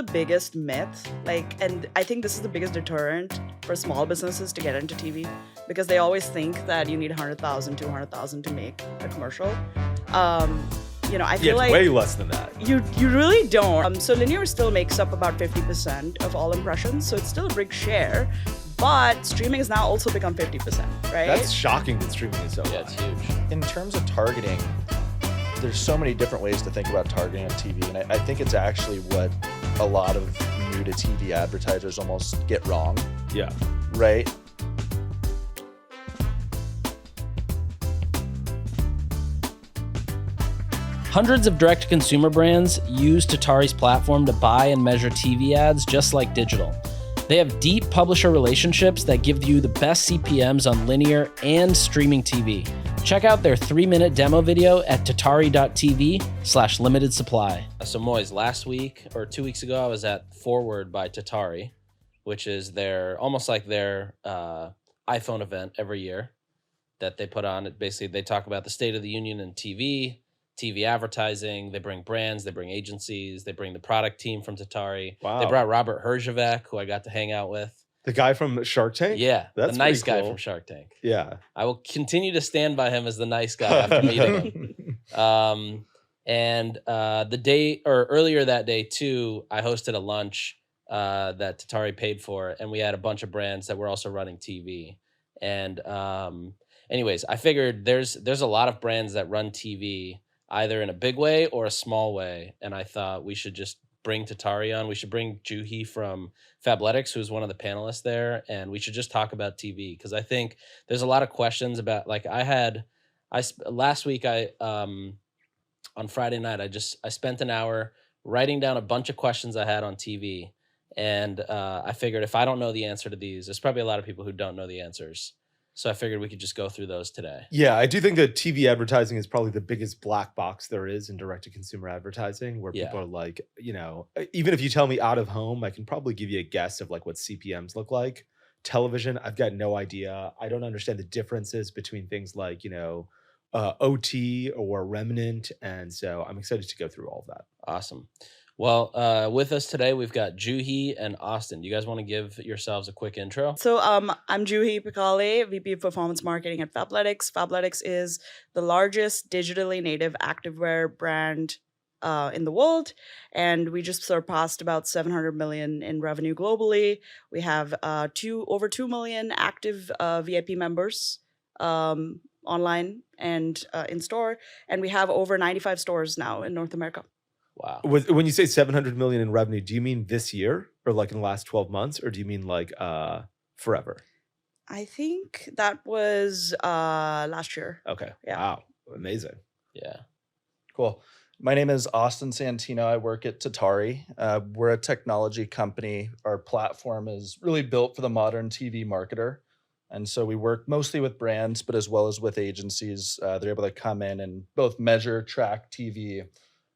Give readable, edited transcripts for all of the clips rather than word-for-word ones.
the biggest myth, and I think this is the biggest deterrent for small businesses to get into TV, because they always think that you need 100,000, 200,000 to make a commercial. I feel it's like way less than that. you really don't. So linear still makes up about 50% of all impressions, so it's still a big share. But streaming has now also become 50%, right? That's shocking that streaming is so high. It's huge. In terms of targeting, there's so many different ways to think about targeting on TV, and I think it's actually what a lot of new to TV advertisers almost get wrong, Yeah. right? Hundreds of direct-to-consumer brands use Tatari's platform to buy and measure TV ads just like digital. They have deep publisher relationships that give you the best CPMs on linear and streaming TV. Check out their 3-minute demo video at tatari.tv/limited supply. So Moiz, last week or 2 weeks ago, I was at Forward by Tatari, which is almost like their iPhone event every year that they put on. Basically, they talk about the state of the union in TV advertising. They bring brands, they bring agencies, they bring the product team from Tatari. Wow. They brought Robert Herjavec, who I got to hang out with. The guy from Shark Tank? Yeah, That's the nice pretty guy cool. from Shark Tank. Yeah. I will continue to stand by him as the nice guy after meeting him. Earlier that day too, I hosted a lunch that Tatari paid for, and we had a bunch of brands that were also running TV. And anyways, I figured there's a lot of brands that run TV either in a big way or a small way, and I thought we should just bring Tatari on. We should bring Juhi from Fabletics, who's one of the panelists there, and we should just talk about TV, because I think there's a lot of questions about, like, last week on Friday night, I spent an hour writing down a bunch of questions I had on TV, and I figured if I don't know the answer to these, there's probably a lot of people who don't know the answers. So I figured we could just go through those today. Yeah, I do think that TV advertising is probably the biggest black box there is in direct-to-consumer advertising, where people are like, even if you tell me out of home, I can probably give you a guess of like what CPMs look like. Television, I've got no idea. I don't understand the differences between things like, OT or remnant. And so I'm excited to go through all of that. Awesome. Well, with us today, we've got Juhi and Austin. Do you guys want to give yourselves a quick intro? So I'm Juhi Pikale, VP of Performance Marketing at Fabletics. Fabletics is the largest digitally native activewear brand in the world, and we just surpassed about 700 million in revenue globally. We have over 2 million active VIP members online and in store, and we have over 95 stores now in North America. Wow. When you say 700 million in revenue, do you mean this year or like in the last 12 months, or do you mean like forever? I think that was last year. Okay. Yeah. Wow. Amazing. Yeah. Cool. My name is Austin Santino. I work at Tatari. We're a technology company. Our platform is really built for the modern TV marketer. And so we work mostly with brands, but as well as with agencies. They're able to come in and both measure, track TV,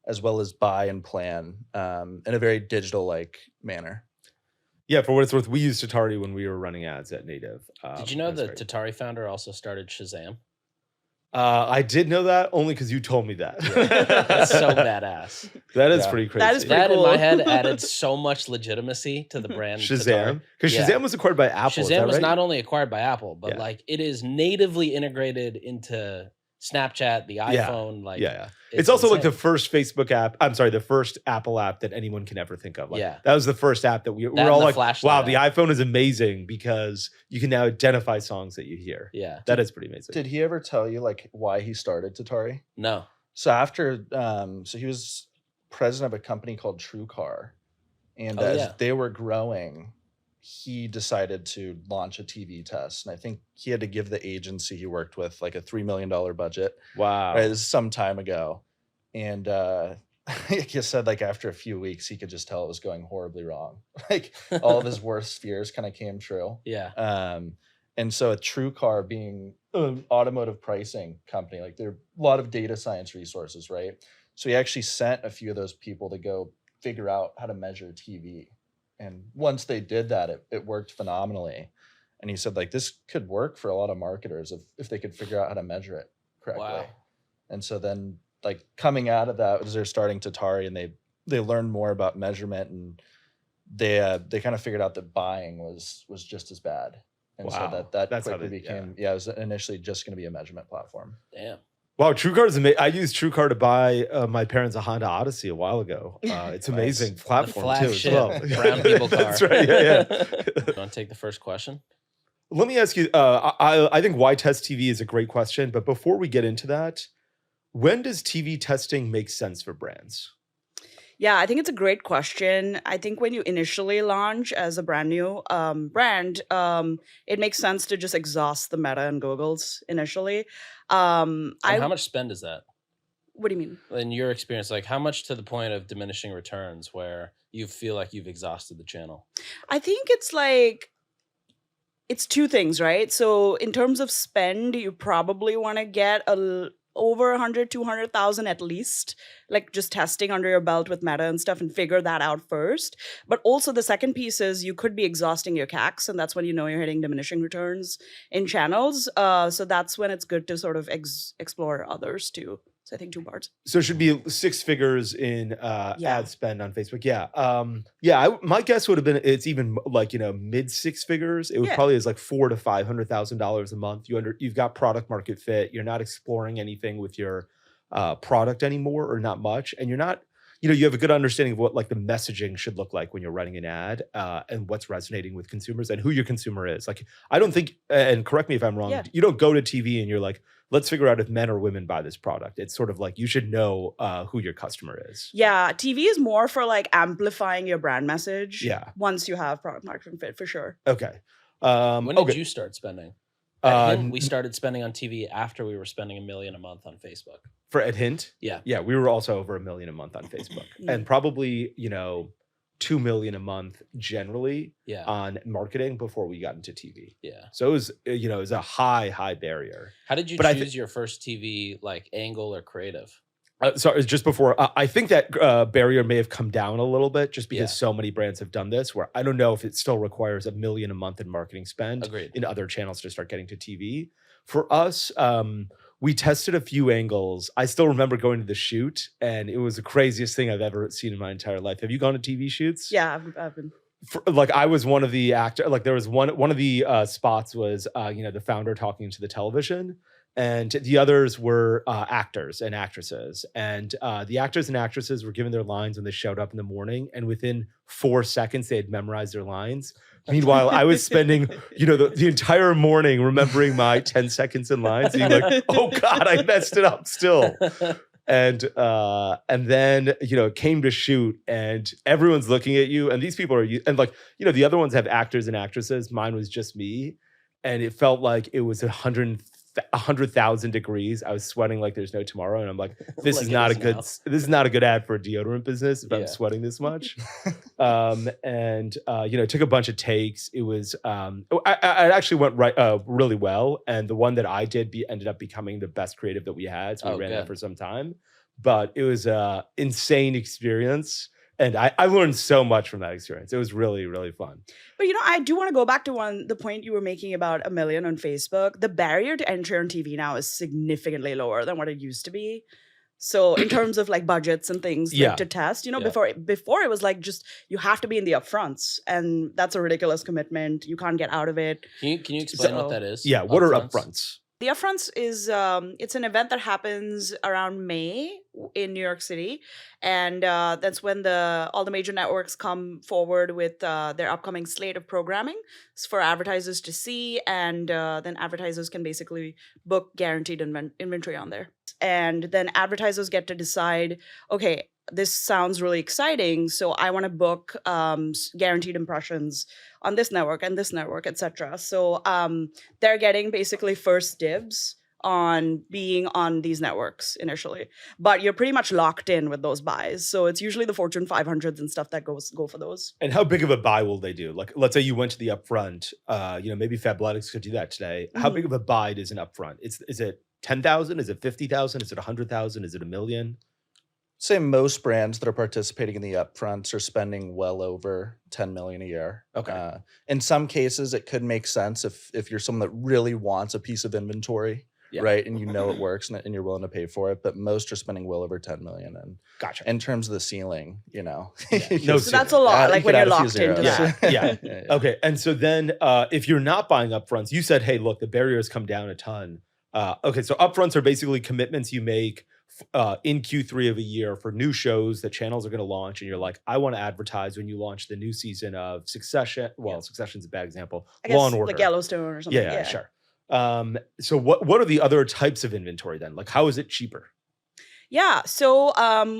as well as buy and plan in a very digital-like manner. Yeah, for what it's worth, we used Tatari when we were running ads at Native. Did you know the great. Tatari founder also started Shazam? I did know that only because you told me that. That's so badass. That is Yeah. pretty crazy. That is pretty That in cool. my head added so much legitimacy to the brand Shazam? Tatari. Because Yeah. Shazam was acquired by Apple. is Shazam that was right? not only acquired by Apple, but Yeah. like it is natively integrated into Snapchat, the iPhone. Like, Yeah. It's also like insane. the first Facebook app. I'm sorry, the first Apple app that anyone can ever think of. Like, Yeah. That was the first app that we're and all the like, flashlight wow, the app. iPhone is amazing because you can now identify songs that you hear. Yeah. That is pretty amazing. Did he ever tell you like why he started Tatari? No. So after, so he was president of a company called TrueCar, and Oh, as yeah. they were growing, he decided to launch a TV test. And I think he had to give the agency he worked with like a $3 million budget. Wow. Right, this is some time ago. And like he said, like after a few weeks, he could just tell it was going horribly wrong. Like all of his worst fears kind of came true. Yeah. And so a TrueCar being an automotive pricing company, like there are a lot of data science resources, right? So he actually sent a few of those people to go figure out how to measure TV. And once they did that, it worked phenomenally. And he said, like, this could work for a lot of marketers if they could figure out how to measure it correctly. Wow. And so then, like, coming out of that was they're starting Tatari, and they they learned more about measurement, and they kind of figured out that buying was just as bad. And Wow. so that That's how quickly they- became, it was initially just going to be a measurement platform. Damn. Wow, TrueCar is amazing. I used TrueCar to buy my parents a Honda Odyssey a while ago. It's amazing platform too as Flagship well. brown people car. That's right. Yeah. You want to take the first question? Let me ask you. I think why test TV is a great question, but before we get into that, when does TV testing make sense for brands? Yeah, I think it's a great question. I think when you initially launch as a brand new brand, it makes sense to just exhaust the Meta and Googles initially. And how much spend is that? What do you mean? In your experience, like how much to the point of diminishing returns where you feel like you've exhausted the channel? I think it's two things, right? So in terms of spend, you probably want to get over 100, 200,000 at least, like just testing under your belt with Meta and stuff and figure that out first. But also the second piece is you could be exhausting your CACs, and that's when you know you're hitting diminishing returns in channels. So that's when it's good to sort of explore others too. So I think two parts. So it should be 6 figures in ad spend on Facebook. Yeah. My guess would have been it's even like, mid 6 figures. It would probably is like $400,000 to $500,000 a month. You've got product market fit. You're not exploring anything with your product anymore, or not much. And you're not, you have a good understanding of what like the messaging should look like when you're running an ad and what's resonating with consumers and who your consumer is. Like, I don't think, and correct me if I'm wrong, you don't go to TV and you're like, let's figure out if men or women buy this product. It's sort of like you should know who your customer is. Yeah, TV is more for like amplifying your brand message. Yeah. Once you have product market fit, for sure. Okay. When did you start spending? At Hint, we started spending on TV after we were spending $1 million a month on Facebook. For at Hint? Yeah. Yeah, we were also over $1 million a month on Facebook. And probably, $2 million a month generally on marketing before we got into TV. Yeah. So it was, it was a high barrier. How did you choose your first TV like angle or creative? Sorry, just before, I think that barrier may have come down a little bit just because so many brands have done this, where I don't know if it still requires $1 million a month in marketing spend in other channels to start getting to TV. For us, we tested a few angles. I still remember going to the shoot, and it was the craziest thing I've ever seen in my entire life. Have you gone to TV shoots? Yeah, I've been. I was one of the actors. Like, there was one of the spots was the founder talking to the television, and the others were actors and actresses. And the actors and actresses were given their lines when they showed up in the morning, and within 4 seconds they had memorized their lines. Meanwhile, I was spending, the entire morning remembering my 10 seconds in lines, being like, oh God, I messed it up still. And then, it came to shoot, and everyone's looking at you, and these people are, and like, the other ones have actors and actresses. Mine was just me. And it felt like it was 100,000 degrees. I was sweating like there's no tomorrow. And I'm like, this is not a good ad for a deodorant business if I'm sweating this much. It took a bunch of takes. It was, I actually went really well. And the one that I did ended up becoming the best creative that we had. So we ran that for some time, but it was an insane experience. And I learned so much from that experience. It was really, really fun. But I do want to go back to the point you were making about $1 million on Facebook. The barrier to entry on TV now is significantly lower than what it used to be. So in terms of like budgets and things to test, before it was like just you have to be in the upfronts, and that's a ridiculous commitment. You can't get out of it. Can you explain what that is? Yeah, what are upfronts? The upfronts is it's an event that happens around May in New York City, and that's when all the major networks come forward with their upcoming slate of programming for advertisers to see, and then advertisers can basically book guaranteed inventory on there, and then advertisers get to decide, okay, this sounds really exciting, so I want to book guaranteed impressions on this network and this network, etc. So they're getting basically first dibs on being on these networks initially, but you're pretty much locked in with those buys. So it's usually the Fortune 500s and stuff that go for those. And how big of a buy will they do? Like, let's say you went to the upfront. Maybe Fabletics could do that today. How big of a buy is an upfront? Is it 10,000? Is it 50,000? Is it 100,000? Is it $1 million? Say most brands that are participating in the upfronts are spending well over 10 million a year. Okay. In some cases, it could make sense if you're someone that really wants a piece of inventory. right? And you know it works and you're willing to pay for it. But most are spending well over 10 million. And Gotcha. in terms of the ceiling, No, So that's a lot, like when you're locked into that. Yeah. Okay. And so then if you're not buying upfronts, you said, hey, look, the barriers come down a ton. Okay. So upfronts are basically commitments you make in Q3 of a year for new shows that channels are going to launch. And you're like, I want to advertise when you launch the new season of Succession. Well, Succession's a bad example. I guess Law and Order. like Yellowstone or something. Yeah, sure. So what are the other types of inventory then? Like, how is it cheaper? Yeah. So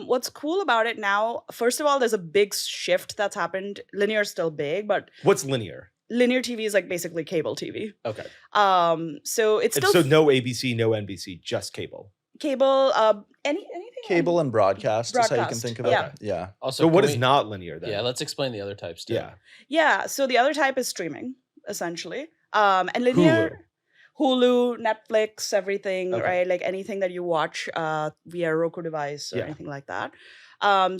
what's cool about it now, first of all, there's a big shift that's happened. Linear is still big, but What's linear? linear TV is like basically cable TV. Okay. So it's still So no ABC, no NBC, just cable. cable, anything. Cable and broadcast is how you can Broadcast, think of it. yeah. Yeah. Also, So what can is we- not linear then? Yeah, let's explain the other types too. Yeah. Yeah. So the other type is streaming, essentially. And linear. Hulu, Netflix, everything, Okay. right? Like anything that you watch via Roku device or Yeah. anything like that.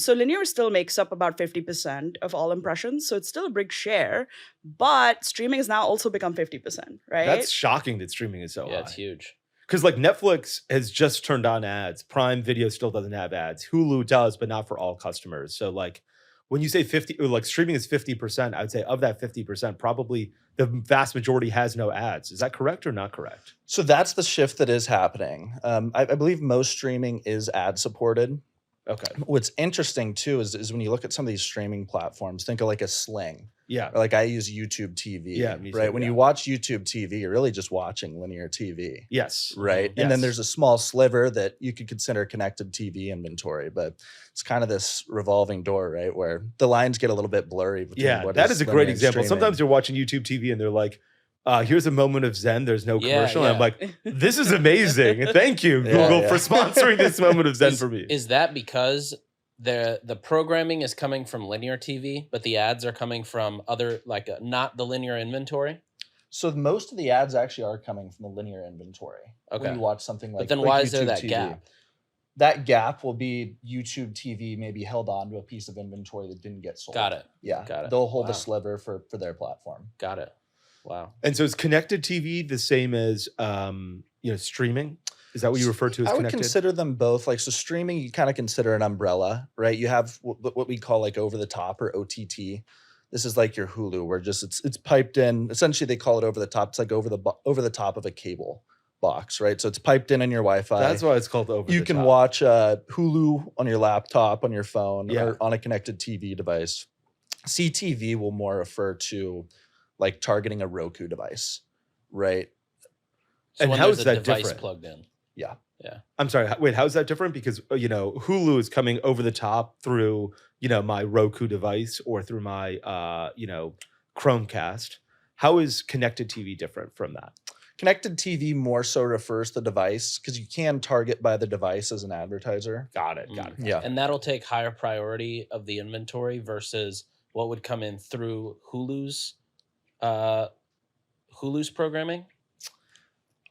So linear still makes up about 50% of all impressions. So it's still a big share, but streaming has now also become 50%, right? That's shocking that streaming is so Yeah, high. it's huge. Because like Netflix has just turned on ads. Prime Video still doesn't have ads. Hulu does, but not for all customers. So like when you say 50, or like streaming is 50%, I would say of that 50%, probably the vast majority has no ads. Is that correct or not correct? So that's the shift that is happening. I believe most streaming is ad supported. Okay. What's interesting too is when you look at some of these streaming platforms, think of like a Sling. Yeah. Or like I use YouTube TV. Yeah, me too, right. When yeah. you watch YouTube TV, you're really just watching linear TV. Yes. Right. Yes. And then there's a small sliver that you could consider connected TV inventory, but it's kind of this revolving door, right? Where the lines get a little bit blurry. Between Yeah, what that is a great linear and example. streaming. Sometimes you're watching YouTube TV and they're like, here's a moment of Zen. There's no Yeah, commercial. And I'm yeah. like, this is amazing. Thank you, Yeah, Google, yeah. for sponsoring this moment of Zen Is- for me. Is that because the programming is coming from linear TV, but the ads are coming from other not the linear inventory? So most of the ads actually are coming from the linear inventory. Okay. When you watch something like But then like why is there YouTube that TV. gap? That gap will be YouTube TV maybe held on to a piece of inventory that didn't get sold. Got it. Yeah. Got it. They'll hold Wow. a sliver for their platform. Got it. Wow. And so is connected TV the same as streaming? Is that what you refer to as I would connected? consider them both. Like, so streaming, you kind of consider an umbrella, right? You have what we call like over the top or OTT. This is like your Hulu, where just it's piped in. Essentially, they call it over the top. It's like over the top of a cable box, right? So it's piped in your Wi-Fi. That's why it's called over You the can top. watch Hulu on your laptop, on your phone, Yeah. or on a connected TV device. CTV will more refer to like targeting a Roku device, right? So And when how there's is a that device different? plugged in. I'm sorry. Wait, how is that different? Because Hulu is coming over the top through my Roku device or through my Chromecast. How is connected TV different from that? Connected TV more so refers to the device because you can target by the device as an advertiser. Got it. Got it. Yeah. And that'll take higher priority of the inventory versus what would come in through Hulu's programming.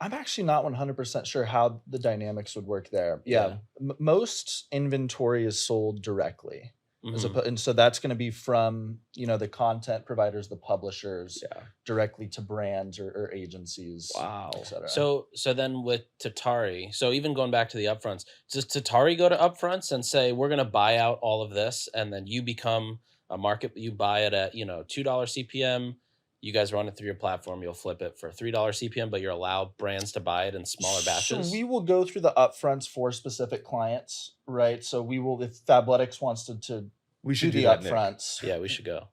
I'm actually not 100% sure how the dynamics would work there. Yeah. Most inventory is sold directly. Mhm. And so that's going to be from, the content providers, the publishers, Yeah. directly to brands or agencies. Wow. Et cetera. So then with Tatari, so even going back to the upfronts, does Tatari go to upfronts and say, we're going to buy out all of this, and then you become a market, you buy it at, $2 CPM, you guys run it through your platform, you'll flip it for $3 CPM, but you're allowed brands to buy it in smaller batches? So we will go through the upfronts for specific clients, right? So we will, if Fabletics wants to We should do do the that, Nick. upfronts, Yeah, we should go.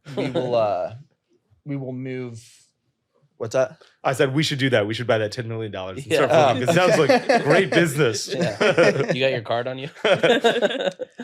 we will move. What's that? I said we should do that. We should buy that $10 million. And Yeah. start flipping. It sounds like great business. Yeah. You got your card on you?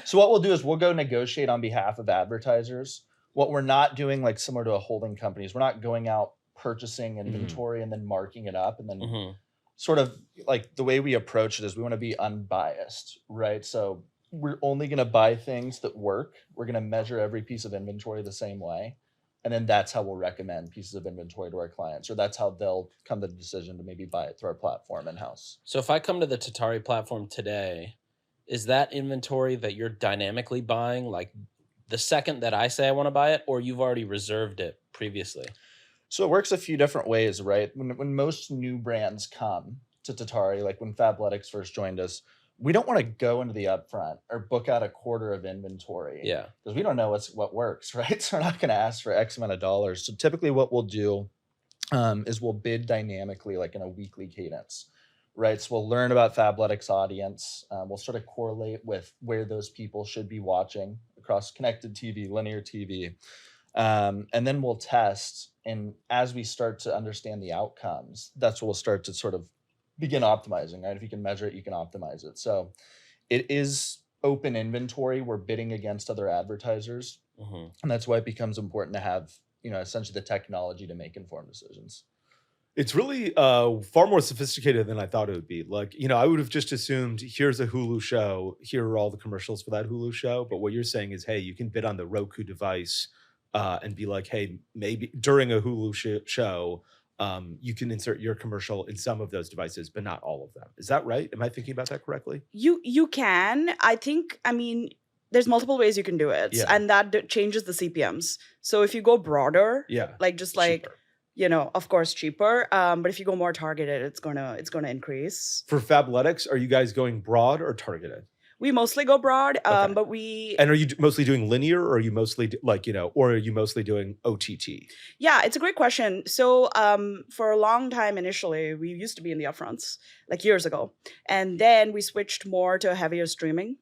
So what we'll do is we'll go negotiate on behalf of advertisers. What we're not doing, like similar to a holding company, is we're not going out purchasing inventory and then marking it up and then Mhm. sort of like the way we approach it is we want to be unbiased, right? So we're only going to buy things that work. We're going to measure every piece of inventory the same way. And then that's how we'll recommend pieces of inventory to our clients, or that's how they'll come to the decision to maybe buy it through our platform in-house. So if I come to the Tatari platform today, is that inventory that you're dynamically buying like the second that I say I want to buy it, or you've already reserved it previously? So it works a few different ways, right? When most new brands come to Tatari, like when Fabletics first joined us, we don't want to go into the upfront or book out a quarter of inventory. Yeah. Because we don't know what works, right? So we're not going to ask for X amount of dollars. So typically what we'll do is we'll bid dynamically, like in a weekly cadence, right? So we'll learn about Fabletics audience. We'll sort of correlate with where those people should be watching across connected TV, linear TV. And then we'll test. And as we start to understand the outcomes, that's what we'll start to sort of begin optimizing, right? If you can measure it, you can optimize it. So it is open inventory. We're bidding against other advertisers. Mm-hmm. And that's why it becomes important to have, essentially the technology to make informed decisions. It's really far more sophisticated than I thought it would be. Like, I would have just assumed here's a Hulu show, here are all the commercials for that Hulu show. But what you're saying is, hey, you can bid on the Roku device and be like, hey, maybe during a Hulu show, you can insert your commercial in some of those devices, but not all of them. Is that right? Am I thinking about that correctly? You can. There's multiple ways you can do it. Yeah. And that changes the CPMs. So if you go broader, Cheaper. Of course, cheaper. But if you go more targeted, it's gonna increase. For Fabletics, are you guys going broad or targeted? We mostly go broad, Okay. but we... And are you mostly doing linear, or are you mostly or are you mostly doing OTT? Yeah, it's a great question. So for a long time, initially, we used to be in the upfronts, like years ago. And then we switched more to a heavier streaming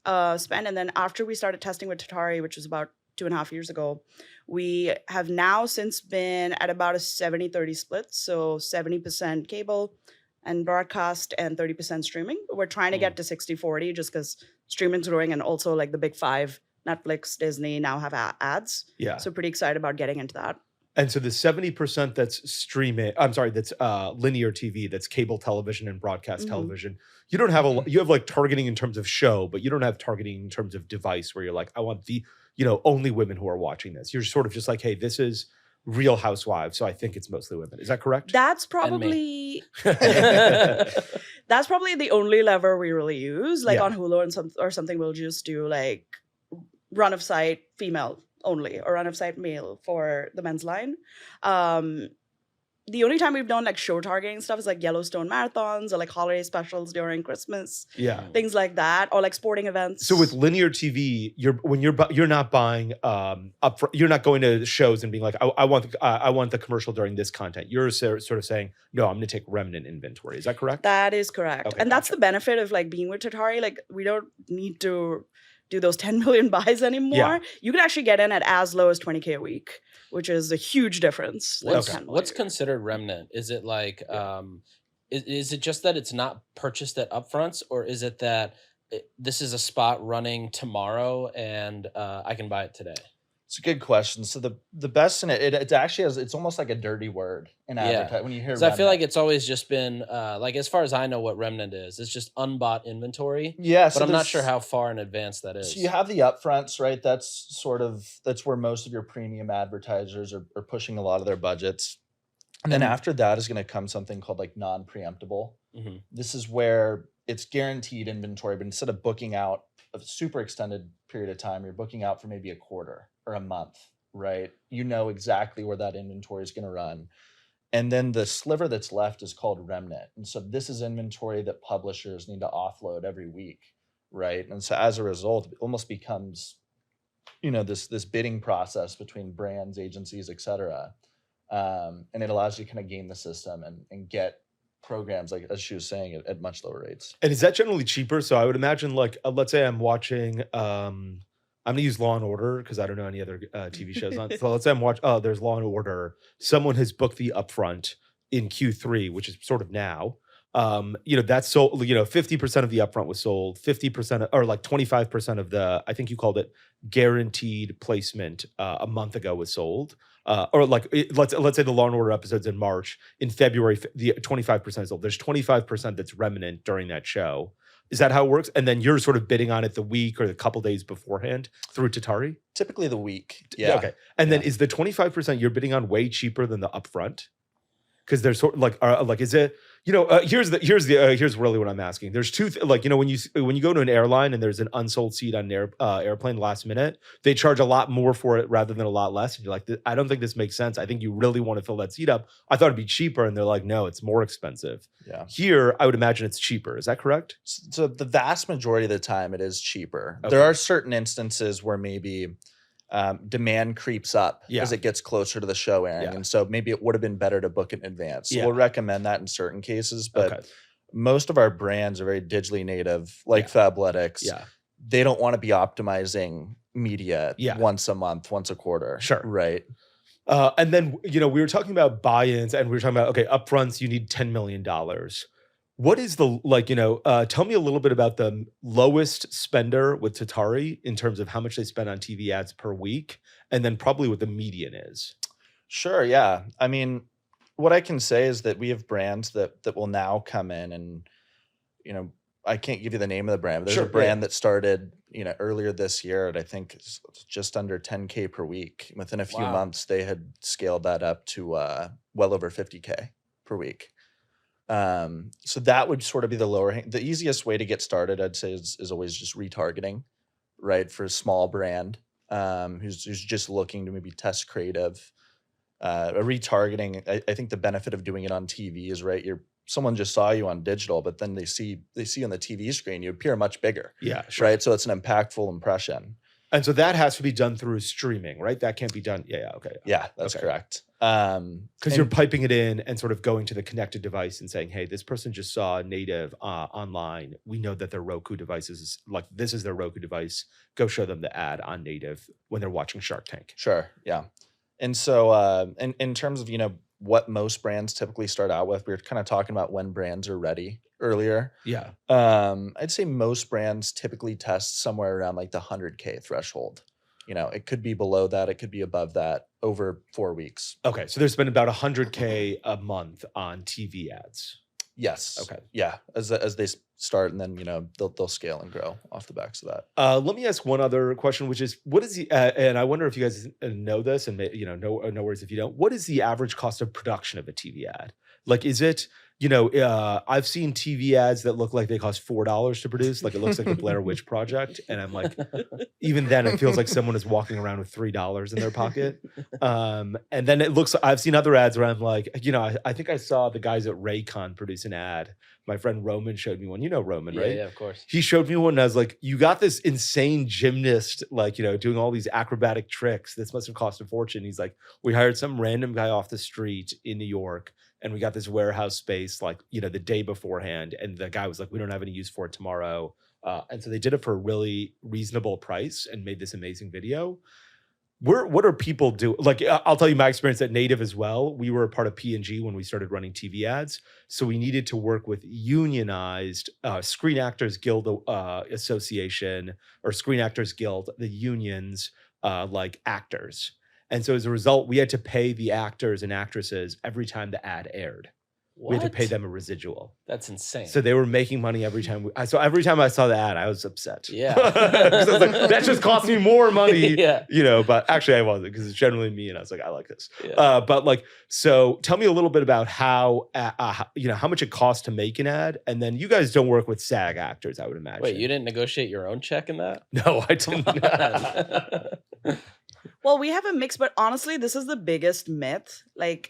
spend. And then after we started testing with Tatari, which was about 2.5 years ago, we have now since been at about a 70-30 split. So 70% cable and broadcast and 30% streaming. We're trying to get to 60-40 just because streaming's growing, and also like the big five, Netflix, Disney, now have ads. Yeah. So pretty excited about getting into that. And so the 70% that's streaming, that's linear TV, that's cable television and broadcast television. You don't have you have like targeting in terms of show, but you don't have targeting in terms of device where you're like, I want the, only women who are watching this. You're sort of just like, hey, this is Real Housewives, so I think it's mostly women. Is that correct? That's probably that's probably the only lever we really use. Like on Hulu or something, we'll just do like run of sight female only or run of sight male for the men's line. The only time we've done like show targeting stuff is like Yellowstone marathons or like holiday specials during Christmas. Yeah. Things like that, or like sporting events. So with linear TV, you're not buying you're not going to shows and being like, I want the commercial during this content. You're sort of saying, no, I'm going to take remnant inventory. Is that correct? That is correct. Okay, and that's the benefit of like being with Tatari. Like we don't need to do those 10 million buys anymore. Yeah. You can actually get in at as low as 20K a week, which is a huge difference. What's considered remnant? Is it like, is it just that it's not purchased at upfronts, or is it that this is a spot running tomorrow and I can buy it today? It's a good question. So the best in it actually it's almost like a dirty word in advertising when you hear. I feel like it's always just been like, as far as I know, what remnant is, it's just unbought inventory. Yeah, but I'm not sure how far in advance that is. So you have the upfronts, right? That's where most of your premium advertisers are pushing a lot of their budgets. And then after that is going to come something called like non-preemptible. Mm-hmm. This is where it's guaranteed inventory, but instead of booking out a super extended period of time, you're booking out for maybe a quarter or a month, right? You know exactly where that inventory is going to run. And then the sliver that's left is called remnant. And so this is inventory that publishers need to offload every week, right? And so as a result, it almost becomes, this bidding process between brands, agencies, et cetera. And it allows you to kind of game the system and get programs, like as she was saying, at much lower rates. And is that generally cheaper? So I would imagine, like, let's say I'm watching, I'm going to use Law and Order because I don't know any other TV shows on. So let's say I'm watching, there's Law and Order. Someone has booked the upfront in Q3, which is sort of now. That's sold, 50% of the upfront was sold, 50% or like 25% of the, I think you called it guaranteed placement a month ago was sold. Or like let's say the Law and Order episodes in March. In February, the 25% is sold. There's 25% that's remnant during that show. Is that how it works? And then you're sort of bidding on it the week or the couple days beforehand through Tatari? Typically the week. Yeah. Okay. And then is the 25% you're bidding on way cheaper than the upfront? Because there's sort of like is it Here's really what I'm asking. There's two like when you go to an airline and there's an unsold seat on an airplane last minute, they charge a lot more for it rather than a lot less. And you're like, I don't think this makes sense. I think you really want to fill that seat up. I thought it'd be cheaper, and they're like, no, it's more expensive. Yeah. Here, I would imagine it's cheaper. Is that correct? So the vast majority of the time, it is cheaper. Okay. There are certain instances where maybe demand creeps up as it gets closer to the show airing. And so maybe it would have been better to book it in advance. So we'll recommend that in certain cases, but most of our brands are very digitally native, like Fabletics. Yeah. They don't want to be optimizing media once a month, once a quarter. Sure. Right. And then, we were talking about buy-ins, and we were talking about, upfronts, you need $10 million. What is the, tell me a little bit about the lowest spender with Tatari in terms of how much they spend on TV ads per week, and then probably what the median is. Sure, yeah. I mean, what I can say is that we have brands that will now come in and, I can't give you the name of the brand, but there's a brand that started, earlier this year at I think just under 10K per week. Within a few months, they had scaled that up to well over 50K per week. So that would sort of be the easiest way to get started, I'd say, is always just retargeting, right? For a small brand who's just looking to maybe test creative. A retargeting, I think the benefit of doing it on TV is, right, someone just saw you on digital, but then they see on the TV screen, you appear much bigger. Yeah, sure. Right? So it's an impactful impression. And so that has to be done through streaming, right? That can't be done. Yeah, okay. Yeah, that's correct. Because you're piping it in and sort of going to the connected device and saying, hey, this person just saw native online. We know that their Roku devices, this is their Roku device. Go show them the ad on native when they're watching Shark Tank. Sure, yeah. And so in terms of, what most brands typically start out with, we were kind of talking about when brands are ready earlier. Yeah. I'd say most brands typically test somewhere around like the 100K threshold. It could be below that. It could be above that over 4 weeks. Okay. So there's been about 100K a month on TV ads. Yes. Okay. Yeah. As they start, and then they'll scale and grow off the backs of that. Let me ask one other question, which is, what is the and I wonder if you guys know this, and no worries if you don't. What is the average cost of production of a TV ad? Like, is it I've seen TV ads that look like they cost $4 to produce, like it looks like the Blair Witch Project, and I'm like, even then it feels like someone is walking around with $3 in their pocket. And then I've seen other ads where I'm like, I think I saw the guys at Raycon produce an ad. My friend Roman showed me one. You know Roman, right? Yeah, of course. He showed me one, and I was like, you got this insane gymnast, doing all these acrobatic tricks. This must have cost a fortune. He's like, we hired some random guy off the street in New York, and we got this warehouse space the day beforehand. And the guy was like, we don't have any use for it tomorrow. And so they did it for a really reasonable price and made this amazing video. What are people doing? Like, I'll tell you my experience at Native as well. We were a part of P&G when we started running TV ads. So we needed to work with unionized Screen Actors Guild Association or Screen Actors Guild, the unions, like actors. And so as a result, we had to pay the actors and actresses every time the ad aired. What? We had to pay them a residual. That's insane. So they were making money every time. So every time I saw the ad, I was upset. Yeah. I was like, that just cost me more money. Yeah. But actually I wasn't, because it's generally me. And I was like, I like this. Yeah. So tell me a little bit about how much it costs to make an ad. And then you guys don't work with SAG actors, I would imagine. Wait, you didn't negotiate your own check in that? No, I didn't. Well, we have a mix, but honestly, this is the biggest myth.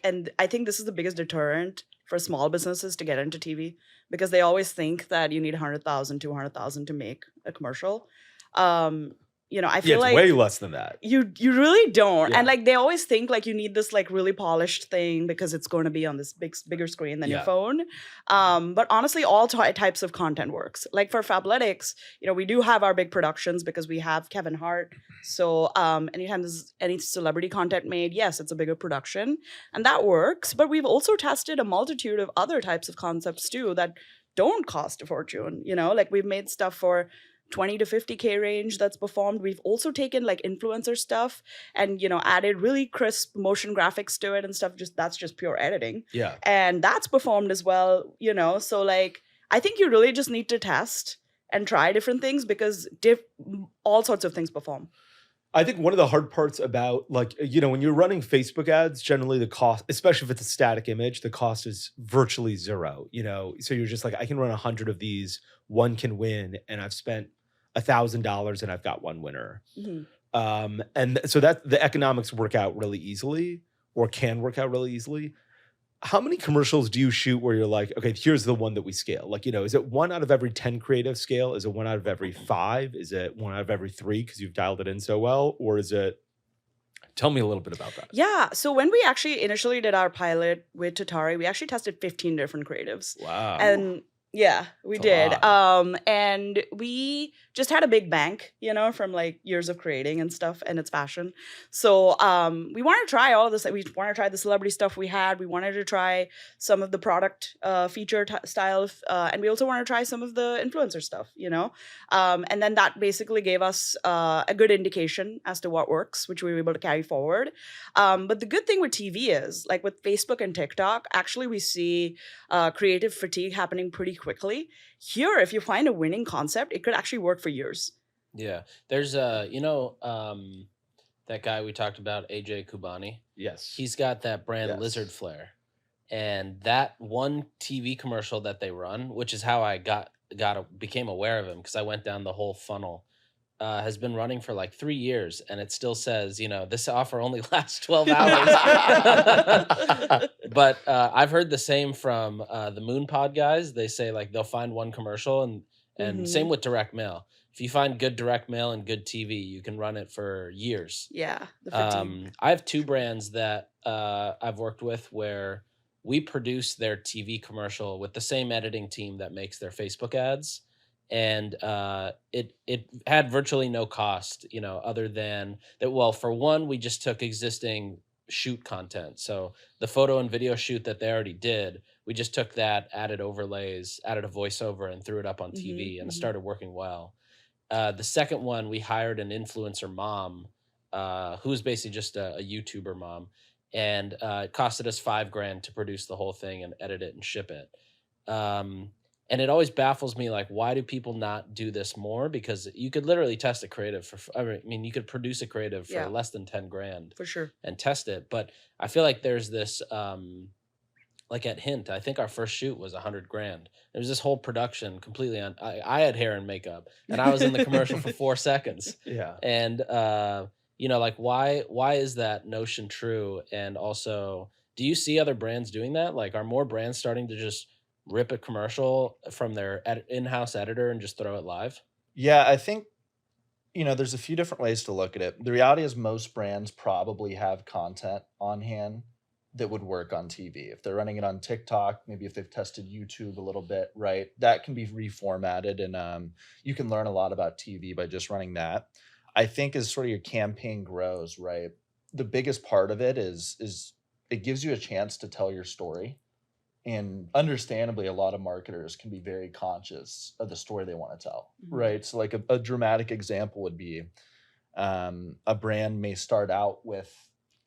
And I think this is the biggest deterrent for small businesses to get into TV, because they always think that you need 100,000, 200,000 to make a commercial. I feel it's way less than that. You really don't. Yeah. And they always think you need this really polished thing because it's going to be on this bigger screen than your phone. But honestly, all types of content works. Like for Fabletics, we do have our big productions because we have Kevin Hart. So anytime there's any celebrity content made, yes, it's a bigger production, and that works. But we've also tested a multitude of other types of concepts too that don't cost a fortune. We've made stuff for 20 to 50K range that's performed. We've also taken influencer stuff and, added really crisp motion graphics to it and stuff. That's just pure editing. Yeah. And that's performed as well, So I think you really just need to test and try different things because all sorts of things perform. I think one of the hard parts about like, when you're running Facebook ads, generally the cost, especially if it's a static image, the cost is virtually zero, so you're just like, I can run 100 of these, one can win, and I've spent $1,000 and I've got one winner. And so that the economics work out really easily, or can work out really easily. How many commercials do you shoot where you're like, okay, here's the one that we scale? Like, is it 1 out of every 10 creative scale? Is it 1 out of every 5? Is it 1 out of every 3 because you've dialed it in so well? Or is it, tell me a little bit about that. Yeah. So when we actually initially did our pilot with Tatari, we actually tested 15 different creatives. Wow. And yeah, we did. And we just had a big bank, from like years of creating and stuff, and it's fashion. So we wanted to try all of this. We wanted to try the celebrity stuff we had. We wanted to try some of the product feature style, and we also wanted to try some of the influencer stuff, and then that basically gave us a good indication as to what works, which we were able to carry forward. But the good thing with TV is, like with Facebook and TikTok, actually we see creative fatigue happening pretty quickly. Here, if you find a winning concept, it could actually work for years. Yeah. There's that guy we talked about, AJ Kubani. Yes. He's got that brand Lizard Flare. And that one TV commercial that they run, which is how I became aware of him, because I went down the whole funnel, has been running for like 3 years, and it still says, this offer only lasts 12 hours. But I've heard the same from the Moon Pod guys. They say like they'll find one commercial, and same with direct mail. If you find good direct mail and good TV, you can run it for years. Yeah. The fatigue. I have 2 brands that I've worked with where we produce their TV commercial with the same editing team that makes their Facebook ads. And it had virtually no cost, other than that. Well, for one, we just took existing shoot content. So the photo and video shoot that they already did, we just took that, added overlays, added a voiceover, and threw it up on TV, and it started working well. The second one, we hired an influencer mom, who was basically just a YouTuber mom, and it costed us $5,000 to produce the whole thing and edit it and ship it. And it always baffles me, like, why do people not do this more? Because you could literally test a creative you could produce a creative for less than $10,000 for sure and test it. But I feel like there's this, like at Hint, I think our first shoot was $100,000. There was this whole production completely on. I had hair and makeup, and I was in the commercial for 4 seconds. Yeah. And like, why is that notion true? And also, do you see other brands doing that? Like, are more brands starting to just rip a commercial from their in-house editor and just throw it live? Yeah, I think, there's a few different ways to look at it. The reality is most brands probably have content on hand that would work on TV. If they're running it on TikTok, maybe if they've tested YouTube a little bit, right, that can be reformatted, and you can learn a lot about TV by just running that. I think as sort of your campaign grows, right, the biggest part of it is it gives you a chance to tell your story. And understandably, a lot of marketers can be very conscious of the story they want to tell, right? So like a dramatic example would be a brand may start out with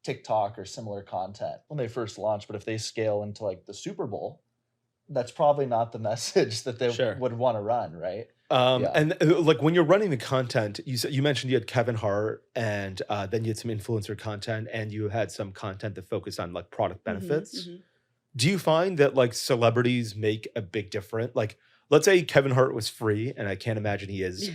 TikTok or similar content when they first launch, but if they scale into like the Super Bowl, that's probably not the message that they would want to run, right? And like when you're running the content, you mentioned you had Kevin Hart, and then you had some influencer content, and you had some content that focused on like product benefits. Do you find that like celebrities make a big difference? Like, let's say Kevin Hart was free, and I can't imagine he is.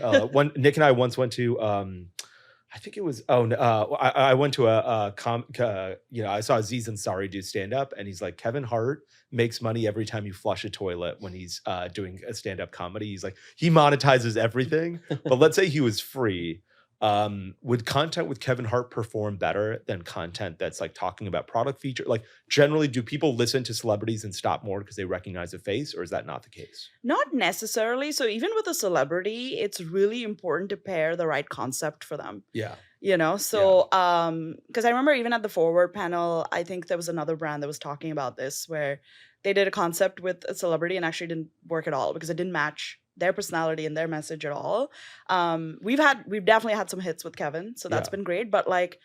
Nick and I once went to, I think it was, I went to I saw Aziz Ansari do stand up, and he's like, Kevin Hart makes money every time you flush a toilet when he's doing a stand up comedy. He's like, he monetizes everything. But let's say he was free. Would content with Kevin Hart perform better than content that's like talking about product feature? Like, generally, do people listen to celebrities and stop more because they recognize a face, or is that not the case? Not necessarily. So even with a celebrity, it's really important to pair the right concept for them. Yeah. So because I remember even at the Forward panel, I think there was another brand that was talking about this, where they did a concept with a celebrity and actually didn't work at all because it didn't match their personality and their message at all. We've definitely had some hits with Kevin, so that's been great. But like,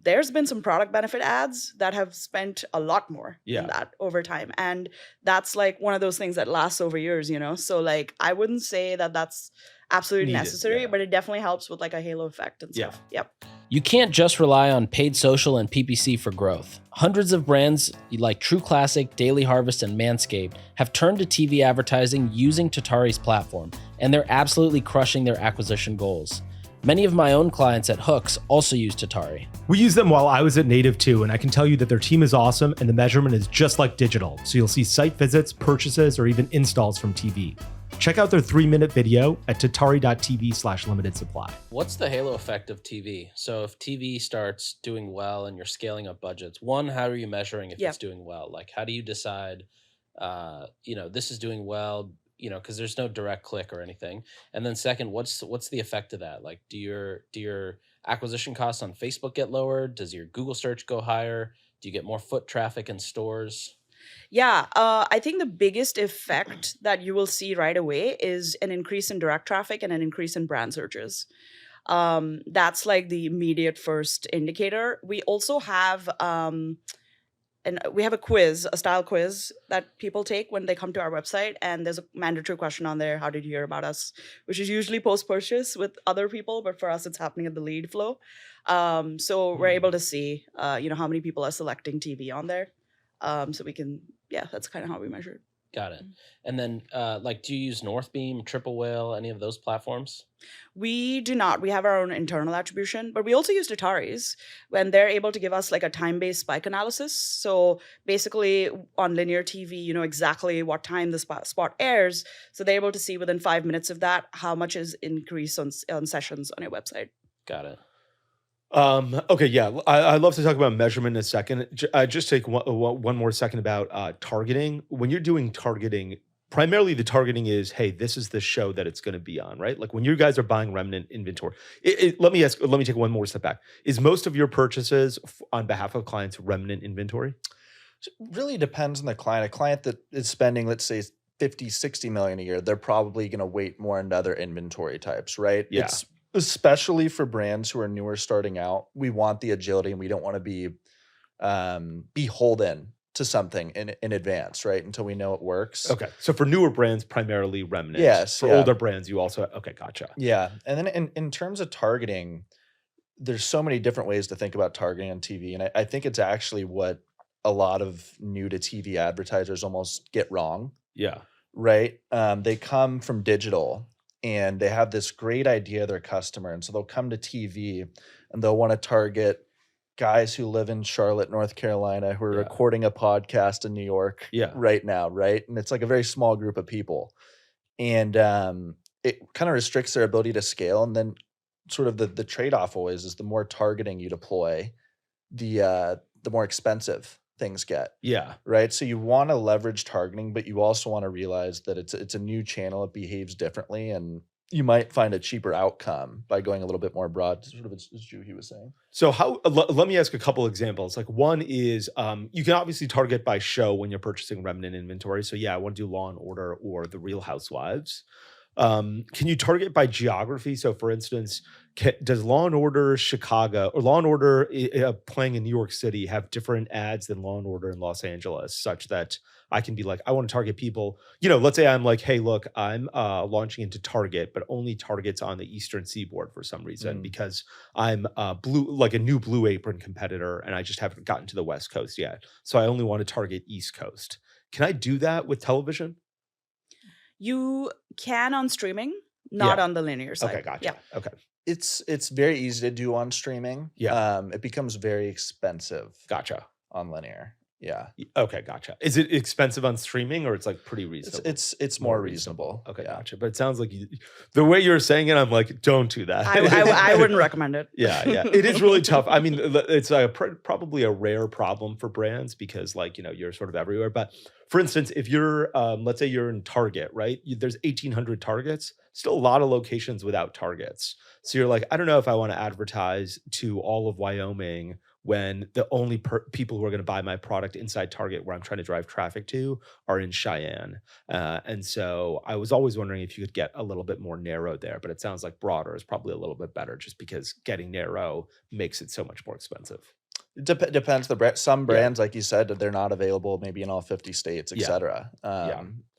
there's been some product benefit ads that have spent a lot more than that over time, and that's like one of those things that lasts over years. So like, I wouldn't say that that's absolutely necessary, but it definitely helps with like a halo effect and stuff. Yep. You can't just rely on paid social and PPC for growth. Hundreds of brands like True Classic, Daily Harvest, and Manscaped have turned to TV advertising using Tatari's platform, and they're absolutely crushing their acquisition goals. Many of my own clients at Hooks also use Tatari. We used them while I was at Native too, and I can tell you that their team is awesome and the measurement is just like digital. So you'll see site visits, purchases, or even installs from TV. Check out their 3-minute video at tatari.tv/limited supply. What's the halo effect of TV? So if TV starts doing well and you're scaling up budgets, one, how are you measuring if it's doing well? Like, how do you decide, this is doing well, because there's no direct click or anything. And then second, what's the effect of that? Like, do your acquisition costs on Facebook get lowered? Does your Google search go higher? Do you get more foot traffic in stores? Yeah, I think the biggest effect that you will see right away is an increase in direct traffic and an increase in brand searches. That's like the immediate first indicator. We also have a style quiz that people take when they come to our website, and there's a mandatory question on there: how did you hear about us? Which is usually post-purchase with other people, but for us, it's happening at the lead flow. So we're able to see, how many people are selecting TV on there. So we can, that's kind of how we measure it. Got it. And then, do you use Northbeam, Triple Whale, any of those platforms? We do not. We have our own internal attribution, but we also use Tatari's when they're able to give us like a time-based spike analysis. So basically on linear TV, you know exactly what time the spot airs. So they're able to see within 5 minutes of that how much is increase on sessions on your website. Got it. Okay, yeah, I'd love to talk about measurement in a second. Just take one more second about targeting. When you're doing targeting, primarily the targeting is, hey, this is the show that it's going to be on, right? Like when you guys are buying remnant inventory. Let me take one more step back. Is most of your purchases on behalf of clients remnant inventory? It really depends on the client. A client that is spending, let's say, 50, 60 million a year, they're probably going to weight more into other inventory types, right? Yeah. Especially for brands who are newer starting out, we want the agility and we don't want to be beholden to something in advance, right? Until we know it works. Okay. So for newer brands, primarily remnant. Yes. For older brands, you also, okay, gotcha. Yeah. And then in terms of targeting, there's so many different ways to think about targeting on TV. And I think it's actually what a lot of new to TV advertisers almost get wrong. Yeah. Right? They come from digital and they have this great idea of their customer. And so they'll come to TV and they'll want to target guys who live in Charlotte, North Carolina, who are recording a podcast in New York right now, right? And it's like a very small group of people. And it kind of restricts their ability to scale. And then sort of the trade-off always is the more targeting you deploy, the more expensive things get. Yeah. Right. So you want to leverage targeting, but you also want to realize that it's a new channel. It behaves differently, and you might find a cheaper outcome by going a little bit more broad, sort of as Juhi was saying. So let me ask a couple examples. Like one is you can obviously target by show when you're purchasing remnant inventory. So yeah, I want to do Law and Order or The Real Housewives. Can you target by geography? So for instance, does Law and Order Chicago or Law and Order playing in New York City have different ads than Law and Order in Los Angeles, such that I can be like, I want to target people, let's say I'm like, hey, look, I'm launching into Target, but only Target's on the Eastern Seaboard for some reason, because I'm a new Blue Apron competitor and I just haven't gotten to the West Coast yet. So I only want to target East Coast. Can I do that with television? You can on streaming, not on the linear side. Okay, gotcha. Yeah. Okay. It's very easy to do on streaming. Yeah. It becomes very expensive. Gotcha. On linear. Yeah. Okay, gotcha. Is it expensive on streaming or it's like pretty reasonable? It's more reasonable. Okay, gotcha. But it sounds like the way you're saying it, I'm like, don't do that. I wouldn't recommend it. Yeah. It is really tough. I mean, it's probably a rare problem for brands because you're sort of everywhere. But for instance, if you're, let's say you're in Target, right? There's 1,800 Targets, still a lot of locations without Targets. So you're like, I don't know if I want to advertise to all of Wyoming when the only people who are going to buy my product inside Target where I'm trying to drive traffic to are in Cheyenne. And so I was always wondering if you could get a little bit more narrow there, but it sounds like broader is probably a little bit better just because getting narrow makes it so much more expensive. Depends the brand. Some brands, like you said, they're not available maybe in all 50 states, et cetera.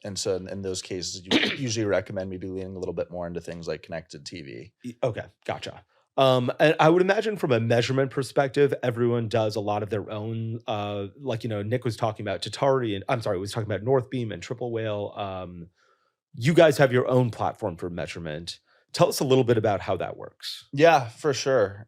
And so in those cases, you usually recommend maybe leaning a little bit more into things like connected TV. Okay, gotcha. And I would imagine from a measurement perspective, everyone does a lot of their own. Like Nik was talking about Tatari, and I'm sorry, was talking about Northbeam and Triple Whale. You guys have your own platform for measurement. Tell us a little bit about how that works. Yeah, for sure.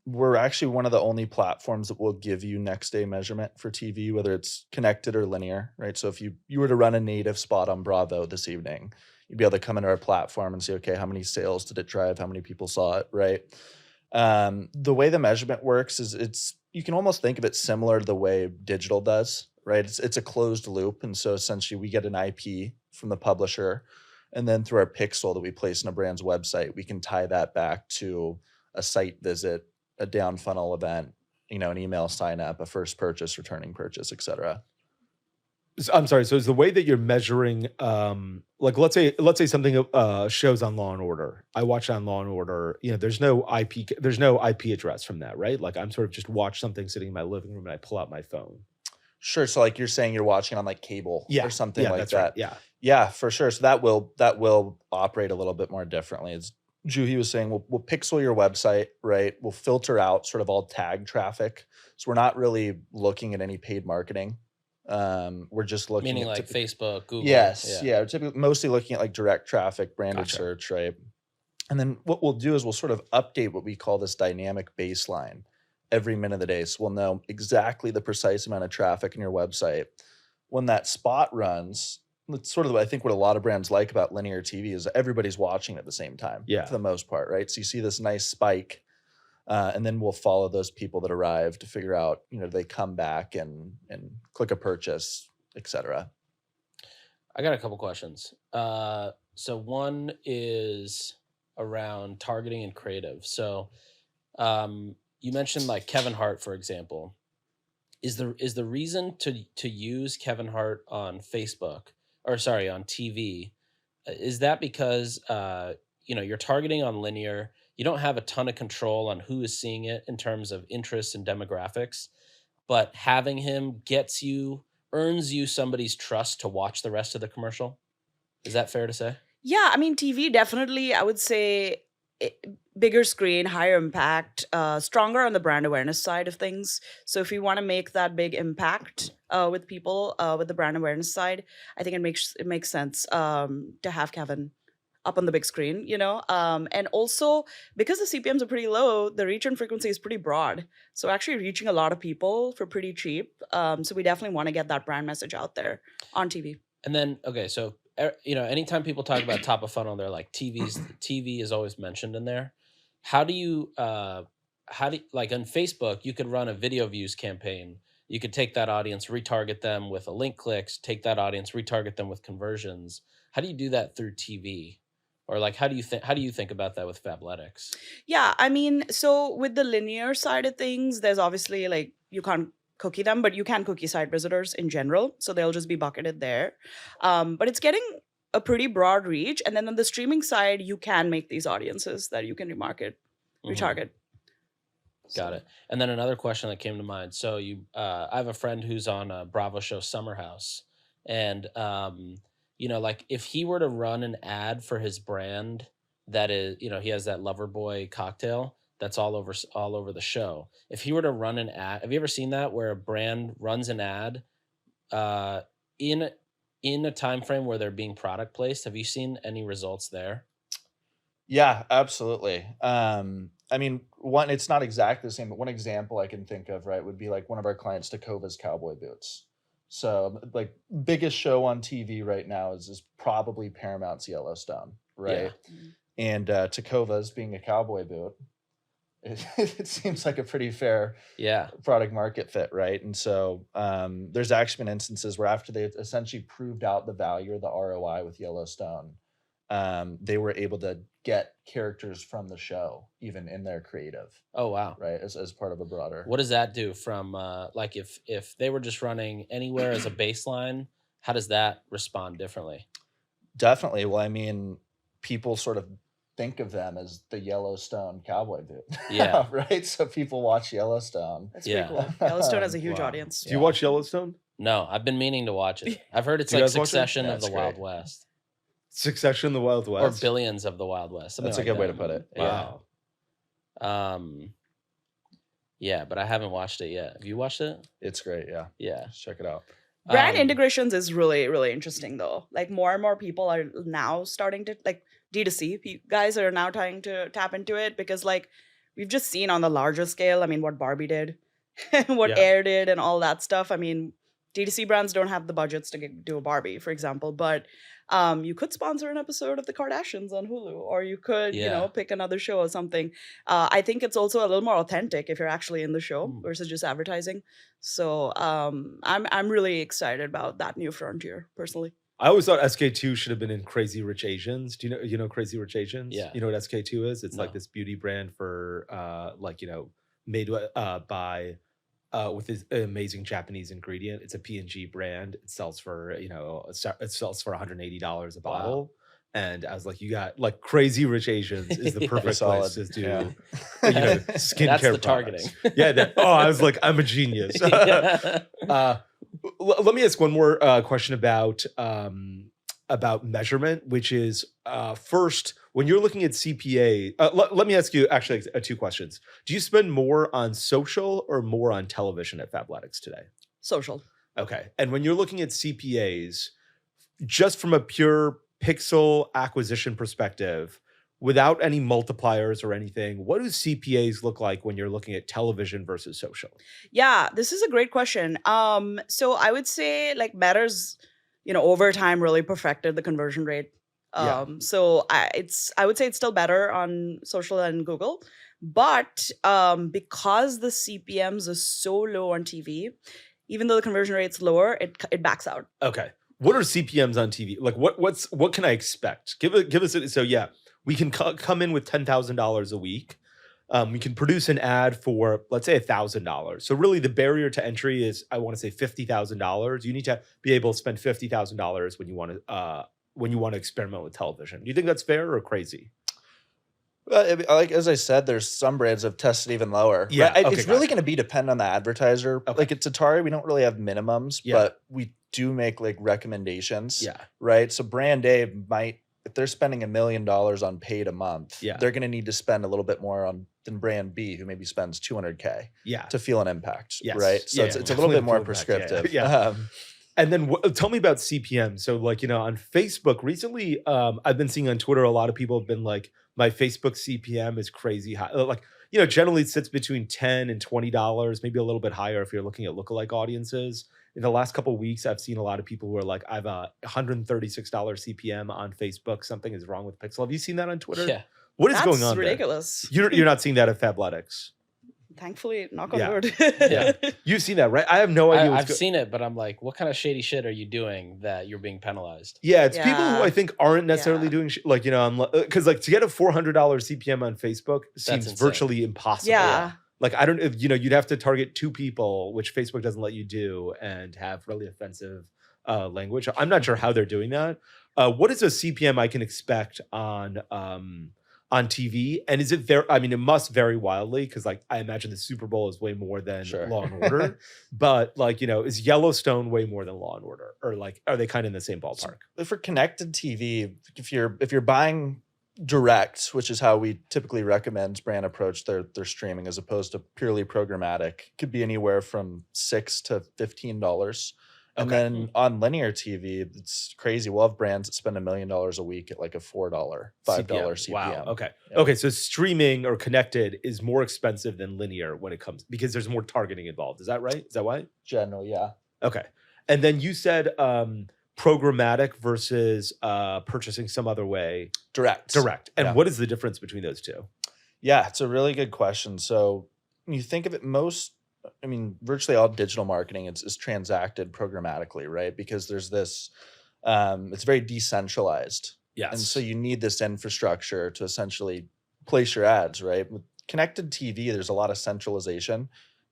We're actually one of the only platforms that will give you next day measurement for TV, whether it's connected or linear, right? So if you were to run a native spot on Bravo this evening, you'd be able to come into our platform and see, okay, how many sales did it drive? How many people saw it, right? The way the measurement works is you can almost think of it similar to the way digital does, right? It's a closed loop. And so essentially we get an IP from the publisher, and then through our pixel that we place in a brand's website, we can tie that back to a site visit, a down funnel event, an email sign up, a first purchase, returning purchase, et cetera. I'm sorry. So is the way that you're measuring, like let's say something shows on Law and Order. I watch on Law and Order. There's no IP address from that, right? Like I'm sort of just watch something sitting in my living room and I pull out my phone. Sure. So like you're saying you're watching on like cable or something like that. Right. Yeah, for sure. So that will operate a little bit more differently. As Juhi was saying, we'll pixel your website, right? We'll filter out sort of all tag traffic. So we're not really looking at any paid marketing. We're just looking meaning at like Facebook, Google. Yes. Yeah. We're typically mostly looking at like direct traffic, branded search, right? And then what we'll do is we'll sort of update what we call this dynamic baseline every minute of the day. So we'll know exactly the precise amount of traffic in your website. When that spot runs, it's sort of, I think what a lot of brands like about linear TV is everybody's watching at the same time for the most part, right? So you see this nice spike, and then we'll follow those people that arrive to figure out, do they come back and click a purchase, et cetera. I got a couple questions. So one is around targeting and creative. So you mentioned like Kevin Hart, for example. Is the reason to use Kevin Hart on Facebook, or sorry, on TV, is that because you're targeting on linear, you don't have a ton of control on who is seeing it in terms of interests and demographics, but having him earns you somebody's trust to watch the rest of the commercial? Is that fair to say? Yeah, I mean, TV definitely, I would say, bigger screen, higher impact, stronger on the brand awareness side of things. So if you want to make that big impact with people with the brand awareness side, I think it makes sense to have Kevin up on the big screen, and also because the CPMs are pretty low, the reach and frequency is pretty broad. So actually reaching a lot of people for pretty cheap. So we definitely want to get that brand message out there on TV. And then, okay, so anytime people talk about top of funnel, they're like TV is always mentioned in there. How do you like on Facebook, you could run a video views campaign. You could take that audience, retarget them with a link clicks, take that audience, retarget them with conversions. How do you do that through TV? Or like, how do you think about that with Fabletics? Yeah, I mean, so with the linear side of things, there's obviously like, you can't cookie them, but you can cookie site visitors in general. So they'll just be bucketed there. But it's getting a pretty broad reach. And then on the streaming side, you can make these audiences that you can retarget. Got it. And then another question that came to mind. So I have a friend who's on a Bravo show, Summer House. And, like if he were to run an ad for his brand that is, he has that Loverboy cocktail that's all over the show. If he were to run an ad, have you ever seen that where a brand runs an ad in a time frame where they're being product placed? Have you seen any results there? Yeah, absolutely. I mean, it's not exactly the same, but one example I can think of, right, would be like one of our clients, Takova's cowboy boots. So like biggest show on TV right now is probably Paramount's Yellowstone, right? Yeah. And Takova's being a cowboy boot, it seems like a pretty fair product market fit, right? And so there's actually been instances where after they essentially proved out the value or the ROI with Yellowstone, they were able to get characters from the show even in their creative. Oh wow. Right, as part of a broader. What does that do from like if they were just running anywhere as a baseline, how does that respond differently? Definitely. Well, I mean, people sort of think of them as the Yellowstone cowboy boot. Yeah. Right? So people watch Yellowstone. That's pretty cool. Yellowstone has a huge audience. Do you watch Yellowstone? No, I've been meaning to watch it. I've heard it's like Succession of the Wild West. Succession of the Wild West? Or Billions of the Wild West. That's a good way to put it. Wow. Yeah, but I haven't watched it yet. Have you watched it? It's great. Yeah. Yeah. Just check it out. Brand integrations is really, really interesting though. Like more and more people are now starting to like D2C guys are now trying to tap into it because like we've just seen on the larger scale, I mean, what Barbie did, what Air did and all that stuff. I mean, D2C brands don't have the budgets to do a Barbie, for example, but you could sponsor an episode of the Kardashians on Hulu, or you could, you know, pick another show or something. I think it's also a little more authentic if you're actually in the show versus just advertising. So I'm really excited about that new frontier, personally. I always thought SK2 should have been in Crazy Rich Asians. Do you know Crazy Rich Asians? Yeah. You know what SK2 is? It's like this beauty brand for like, you know, made by with this amazing Japanese ingredient. It's a P&G brand. It sells for, you know, it sells for $180 a bottle. Wow. And I was like, you got like Crazy Rich Asians is the perfect place to do, you know, skincare. That's the products. targeting. Yeah. I was like, I'm a genius. Let me ask one more question about measurement, which is first, when you're looking at CPA, let me ask you actually 2 questions. Do you spend more on social or more on television at Fabletics today? Social. Okay. And when you're looking at CPAs, just from a pure pixel acquisition perspective, without any multipliers or anything, what do CPAs look like when you're looking at television versus social? Yeah, this is a great question. So I would say like Meta's, you know, over time really perfected the conversion rate. So I would say it's still better on social and Google, but because the CPMs are so low on TV, even though the conversion rate's lower, it backs out. Okay. What are CPMs on TV? Like what can I expect? Give us so yeah, we can come in with $10,000 a week. We can produce an ad for, let's say, $1,000. So really the barrier to entry is, I want to say $50,000. You need to be able to spend $50,000 when you want to experiment with television. Do you think that's fair or crazy? Like as I said, there's some brands have tested even lower. Yeah, right? It's really going to be dependent on the advertiser. Okay. Like at Tatari, we don't really have minimums, but we do make like recommendations. Yeah. Right. So brand A might, if they're spending $1 million on paid a month, they're going to need to spend a little bit more than brand B, who maybe spends $200K to feel an impact. Yes. Right. So it's a little bit more prescriptive. And then tell me about CPM. So like, you know, on Facebook recently, I've been seeing on Twitter, a lot of people have been like, my Facebook CPM is crazy high. Like, you know, generally it sits between $10 and $20, maybe a little bit higher if you're looking at lookalike audiences. In the last couple of weeks, I've seen a lot of people who are like, I have a $136 CPM on Facebook. Something is wrong with Pixel. Have you seen that on Twitter? Yeah. What is going on? That's ridiculous. You're not seeing that at Fabletics. Thankfully, knock on wood. You've seen that, right? I have no idea. I've seen it, but I'm like, what kind of shady shit are you doing that you're being penalized? Yeah, it's people who I think aren't necessarily doing like, you know, I'm because like to get a $400 CPM on Facebook seems virtually impossible. Yeah. Like I don't, you know, you'd have to target 2 people, which Facebook doesn't let you do, and have really offensive language. I'm not sure how they're doing that. What is a CPM I can expect on TV? And is it very, I mean, it must vary wildly because like I imagine the Super Bowl is way more than Law and Order, but like, you know, is Yellowstone way more than Law and Order, or like, are they kind of in the same ballpark? So for connected TV, if you're buying direct, which is how we typically recommend brand approach their streaming as opposed to purely programmatic, could be anywhere from $6 to $15. And then on linear TV, it's crazy. We'll have brands that spend $1 million a week at like a $4, $5 CPM. Wow. Okay. Yeah. Okay. So streaming or connected is more expensive than linear when it comes, because there's more targeting involved. Is that right? Is that why? Generally, yeah. Okay. And then you said programmatic versus purchasing some other way. Direct. And what is the difference between those two? Yeah, it's a really good question. So when you think of it, virtually all digital marketing is transacted programmatically, right? Because there's this, it's very decentralized. Yes. And so you need this infrastructure to essentially place your ads, right? With connected TV, there's a lot of centralization.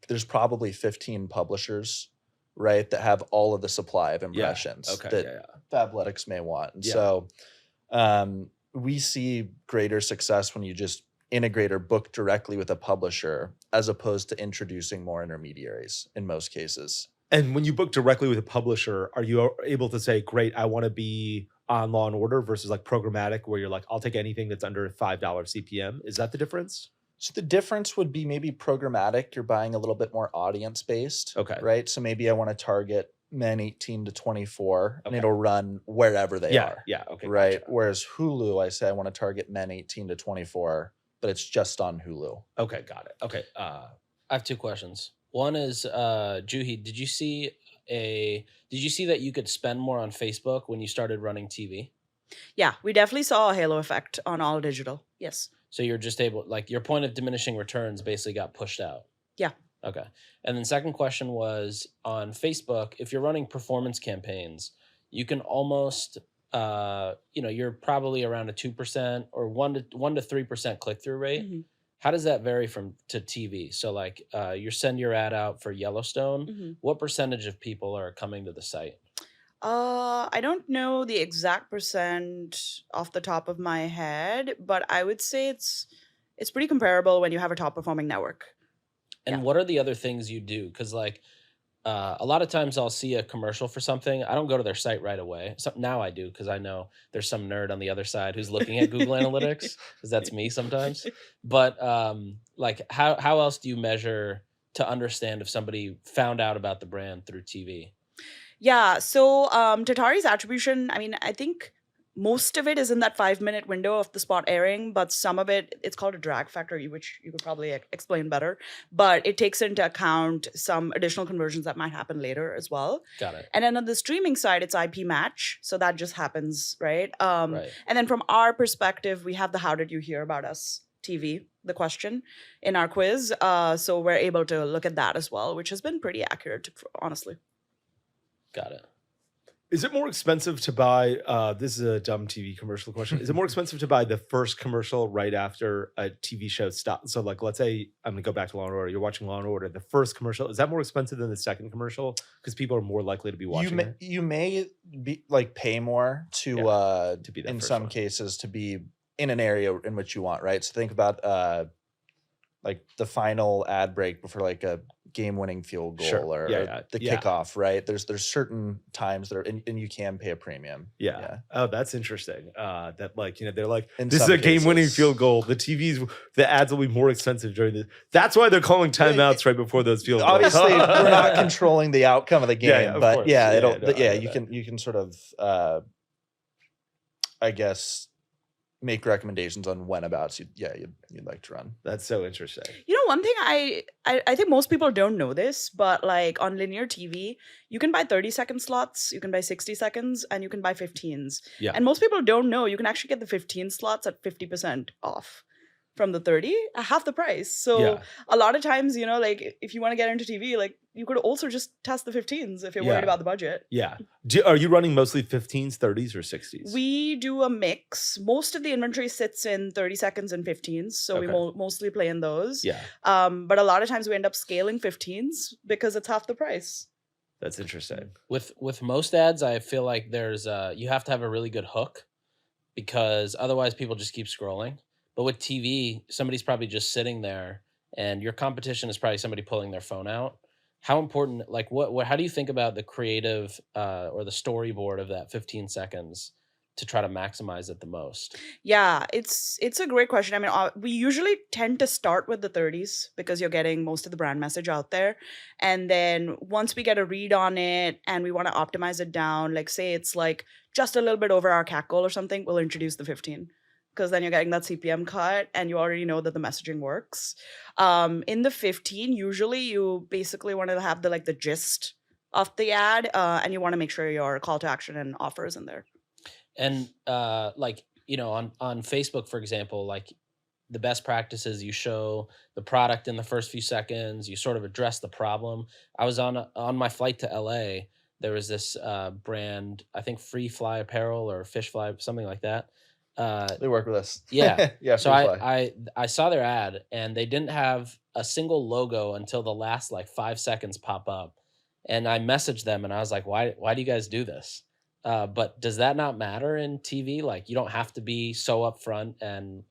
There's probably 15 publishers, right, that have all of the supply of impressions that Fabletics may want. And so we see greater success when you just integrate or book directly with a publisher as opposed to introducing more intermediaries in most cases. And when you book directly with a publisher, are you able to say, great, I want to be on Law and Order versus like programmatic where you're like, I'll take anything that's under $5 CPM? Is that the difference? So the difference would be maybe programmatic. You're buying a little bit more audience based. Okay. Right. So maybe I want to target men 18 to 24 and Okay. it'll run wherever they are. Yeah. Okay. Right. Gotcha. Whereas Hulu, I say I want to target men 18 to 24, but it's just on Hulu. Okay. Got it. Okay. I have two questions. One is, Juhi, did you see that you could spend more on Facebook when you started running TV? Yeah, we definitely saw a halo effect on all digital. Yes. So you're just able, like, your point of diminishing returns basically got pushed out. Yeah. Okay. And then second question was on Facebook, if you're running performance campaigns, you can almost, you're probably around a 2% or 1 to 3% click-through rate. Mm-hmm. How does that vary to TV? So like you send your ad out for Yellowstone. Mm-hmm. What percentage of people are coming to the site? I don't know the exact percent off the top of my head, but I would say it's pretty comparable when you have a top performing network. And what are the other things you do? Because like a lot of times I'll see a commercial for something. I don't go to their site right away. So now I do because I know there's some nerd on the other side who's looking at Google Analytics because that's me sometimes. But like how else do you measure to understand if somebody found out about the brand through TV? Yeah, so Tatari's attribution, I mean, I think most of it is in that 5-minute window of the spot airing, but some of it, it's called a drag factor, which you could probably explain better. But it takes into account some additional conversions that might happen later as well. Got it. And then on the streaming side, it's IP match. So that just happens, right? Right. And then from our perspective, we have the How Did You Hear About Us TV, the question in our quiz. So we're able to look at that as well, which has been pretty accurate, honestly. Got it. Is it more expensive to buy, this is a dumb TV commercial question. Is it more expensive to buy the first commercial right after a TV show stops? So like, let's say I'm going to go back to Law & Order. You're watching Law & Order. The first commercial, is that more expensive than the second commercial? Because people are more likely to be watching it? You may be like pay more to be that in first some one. cases to be in an area in which you want, right? So think about like the final ad break before like a game-winning field goal or the kickoff, right? There's certain times that are and you can pay a premium. Yeah. Oh, that's interesting. That like, they're like, In this is some a game-winning cases. field goal. The ads will be more expensive during this. That's why they're calling timeouts right before those field goals. Obviously, we're not controlling the outcome of the game, Yeah, of but course. yeah, Yeah, no, I you know can sort of I guess make recommendations on whenabouts you'd like to run. That's so interesting. One thing I think most people don't know this, but like on linear TV, you can buy 30-second slots, you can buy 60 seconds, and you can buy 15s. Yeah. And most people don't know you can actually get the 15 slots at 50% off from the 30 at half the price. So a lot of times, like if you want to get into TV, like you could also just test the 15s if you're worried about the budget. Yeah. Are you running mostly 15s, 30s, or 60s? We do a mix. Most of the inventory sits in 30 seconds and 15s. So we mostly play in those. Yeah. But a lot of times we end up scaling 15s because it's half the price. That's interesting. With most ads, I feel like there's you have to have a really good hook because otherwise people just keep scrolling. But with TV, somebody's probably just sitting there and your competition is probably somebody pulling their phone out. How important, like how do you think about the creative or the storyboard of that 15 seconds to try to maximize it the most? Yeah, it's a great question. I mean, we usually tend to start with the 30s because you're getting most of the brand message out there. And then once we get a read on it and we want to optimize it down, like say it's like just a little bit over our CAC goal or something, we'll introduce the 15. Because then you're getting that CPM cut and you already know that the messaging works. In the 15, usually you basically want to have the gist of the ad and you want to make sure your call to action and offer is in there. And on Facebook, for example, like the best practice is you show the product in the first few seconds, you sort of address the problem. I was on my flight to LA, there was this brand, I think Free Fly Apparel or Fish Fly, something like that. They work with us. Yeah. Yeah. So I saw their ad and they didn't have a single logo until the last like 5 seconds pop up. And I messaged them and I was like, why do you guys do this? But does that not matter in TV? Like you don't have to be so upfront and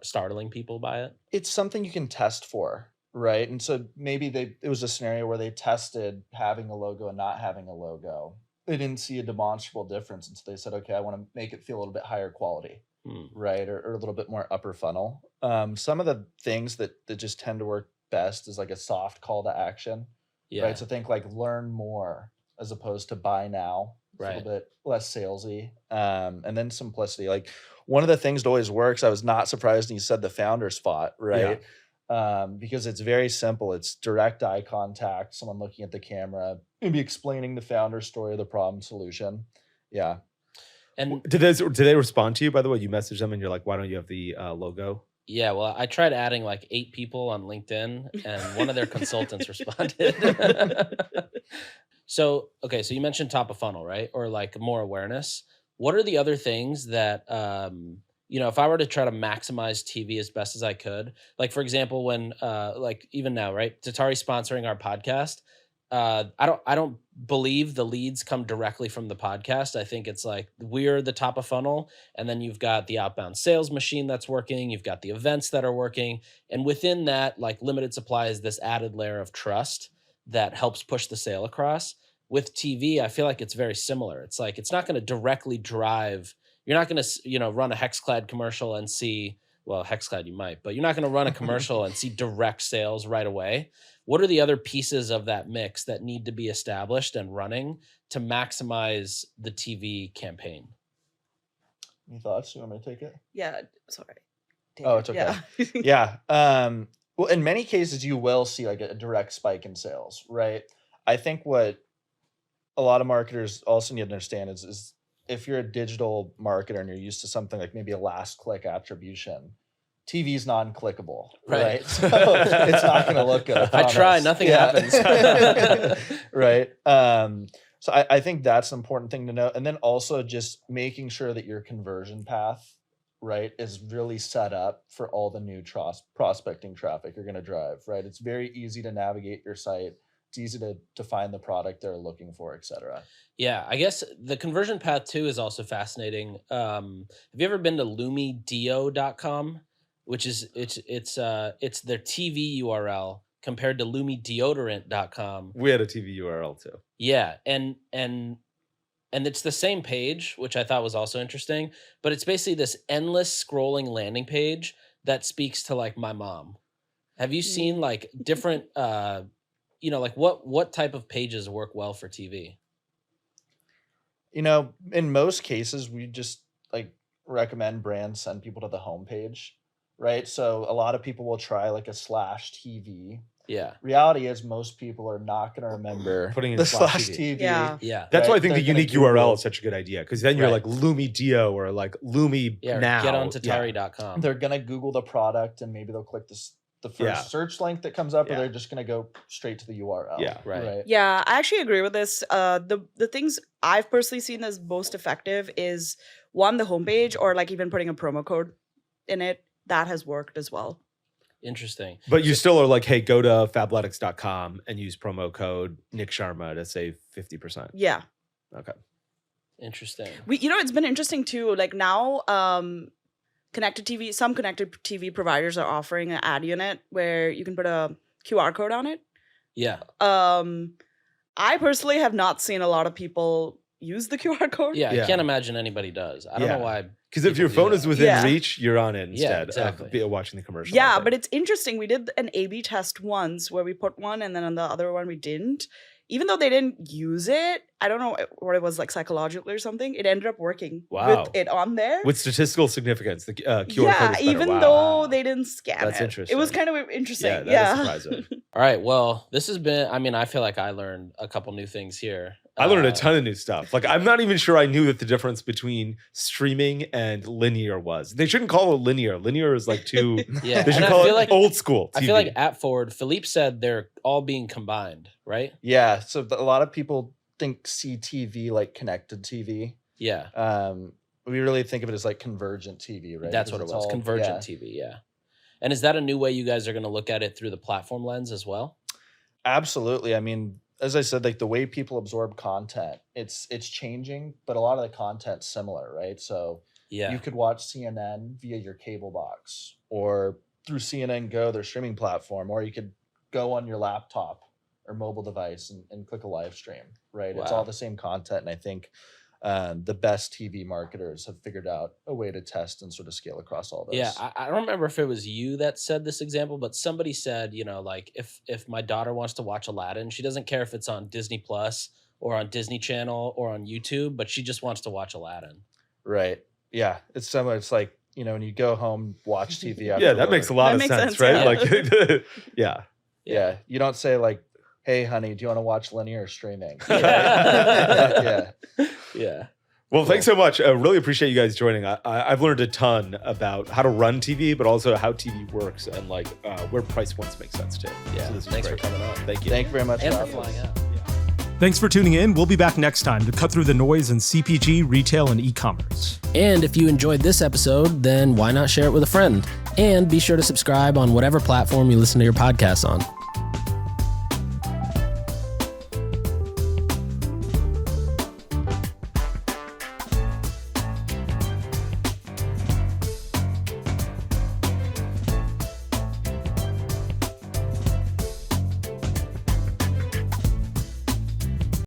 startling people by it. It's something you can test for, right? And so maybe it was a scenario where they tested having a logo and not having a logo. They didn't see a demonstrable difference. And so they said, okay, I want to make it feel a little bit higher quality. right? Or a little bit more upper funnel. Some of the things that just tend to work best is like a soft call to action, right? So think like learn more as opposed to buy now. It's a little bit less salesy. And then simplicity. Like one of the things that always works, I was not surprised when you said the founder spot, right? Because it's very simple. It's direct eye contact, someone looking at the camera, maybe explaining the founder story, the problem solution. Yeah. And did they respond to you, by the way? You messaged them and you're like, why don't you have the logo? Yeah, well, I tried adding like 8 people on LinkedIn and one of their consultants responded. So you mentioned top of funnel, right? Or like more awareness. What are the other things that, if I were to try to maximize TV as best as I could, like for example, when like even now, right? Tatari sponsoring our podcast. I don't believe the leads come directly from the podcast. I think it's like we're the top of funnel, and then you've got the outbound sales machine that's working. You've got the events that are working, and within that, like limited supply is this added layer of trust that helps push the sale across. With TV, I feel like it's very similar. It's like it's not going to directly drive. You're not going to run a Hexclad commercial and see. Well, Hexclad you might, but you're not going to run a commercial and see direct sales right away. What are the other pieces of that mix that need to be established and running to maximize the TV campaign? Any thoughts? You want me to take it? Yeah, sorry. It's okay. Yeah. Well, in many cases, you will see like a direct spike in sales, right? I think what a lot of marketers also need to understand is if you're a digital marketer and you're used to something like maybe a last click attribution, TV is non-clickable, right? So it's not going to look good. I try, nothing happens. Right. So I think that's an important thing to know. And then also just making sure that your conversion path, right, is really set up for all the new prospecting traffic you're going to drive, right? It's very easy to navigate your site. It's easy to find the product they're looking for, et cetera. Yeah, I guess the conversion path too is also fascinating. Have you ever been to lumidio.com? Which is it's their TV URL compared to lumideodorant.com. We had a TV URL too. Yeah, and it's the same page, which I thought was also interesting, but it's basically this endless scrolling landing page that speaks to like my mom. Have you seen like different like what type of pages work well for TV? In most cases we just like recommend brands send people to the homepage. Right. So a lot of people will try like a /TV. Yeah. Reality is most people are not going to remember putting in the /TV. Yeah. That's right? why I think They're the unique URL is such a good idea. Because then you're like Lumidio or like Lumi now. Get on Tatari.com. They're going to Google the product and maybe they'll click the first search link that comes up, or they're just going to go straight to the URL. Yeah. Right. Yeah, I actually agree with this. The things I've personally seen as most effective is one, the homepage, or like even putting a promo code in it. That has worked as well. Interesting. But you still are like, hey, go to fabletics.com and use promo code Nick Sharma to save 50%. Yeah. Okay. Interesting. It's been interesting too. Like now, some connected TV providers are offering an ad unit where you can put a QR code on it. Yeah. I personally have not seen a lot of people use the QR code. Yeah, I can't imagine anybody does. I don't know why. Because if your phone is within Yeah. reach, you're on it Yeah, instead exactly. of watching the commercial. Yeah, but it's interesting. We did an A/B test once where we put one and then on the other one we didn't. Even though they didn't use it, I don't know what it was, like psychologically or something, it ended up working with it on there. With statistical significance, the QR code is better. Even though they didn't scan That's it. interesting. It was kind of interesting. Yeah, that is surprising. All right. Well, this has been, I feel like I learned a couple new things here. I learned a ton of new stuff. Like, I'm not even sure I knew that the difference between streaming and linear was. They shouldn't call it linear. Linear is like too. Yeah. They should call it old school TV. I feel like at Forward, Philippe said they're all being combined, right? Yeah. So a lot of people think CTV like connected TV. Yeah. We really think of it as like convergent TV, right? That's what it was. Convergent TV. Yeah. And is that a new way you guys are going to look at it through the platform lens as well? Absolutely. I mean, as I said, like the way people absorb content, it's changing, but a lot of the content's similar, right? So you could watch CNN via your cable box or through CNN Go, their streaming platform, or you could go on your laptop or mobile device and click a live stream, right? Wow. It's all the same content. And I think the best TV marketers have figured out a way to test and sort of scale across all this. Yeah, I don't remember if it was you that said this example, but somebody said, like if my daughter wants to watch Aladdin, she doesn't care if it's on Disney Plus or on Disney Channel or on YouTube, but she just wants to watch Aladdin. Right. Yeah. It's similar. It's like, when you go home, watch TV. After Yeah, that work. makes a lot of sense, right? yeah. Like, yeah. Yeah. You don't say like, hey, honey, do you want to watch linear streaming? Yeah. Yeah. Well, thanks so much. I really appreciate you guys joining. I've learned a ton about how to run TV, but also how TV works and like where price points make sense too. Yeah. So this is Thanks great. for coming on. Thank you. Thank you very much. And for having us. flying out. Thanks for tuning in. We'll be back next time to cut through the noise in CPG, retail, and e-commerce. And if you enjoyed this episode, then why not share it with a friend? And be sure to subscribe on whatever platform you listen to your podcasts on.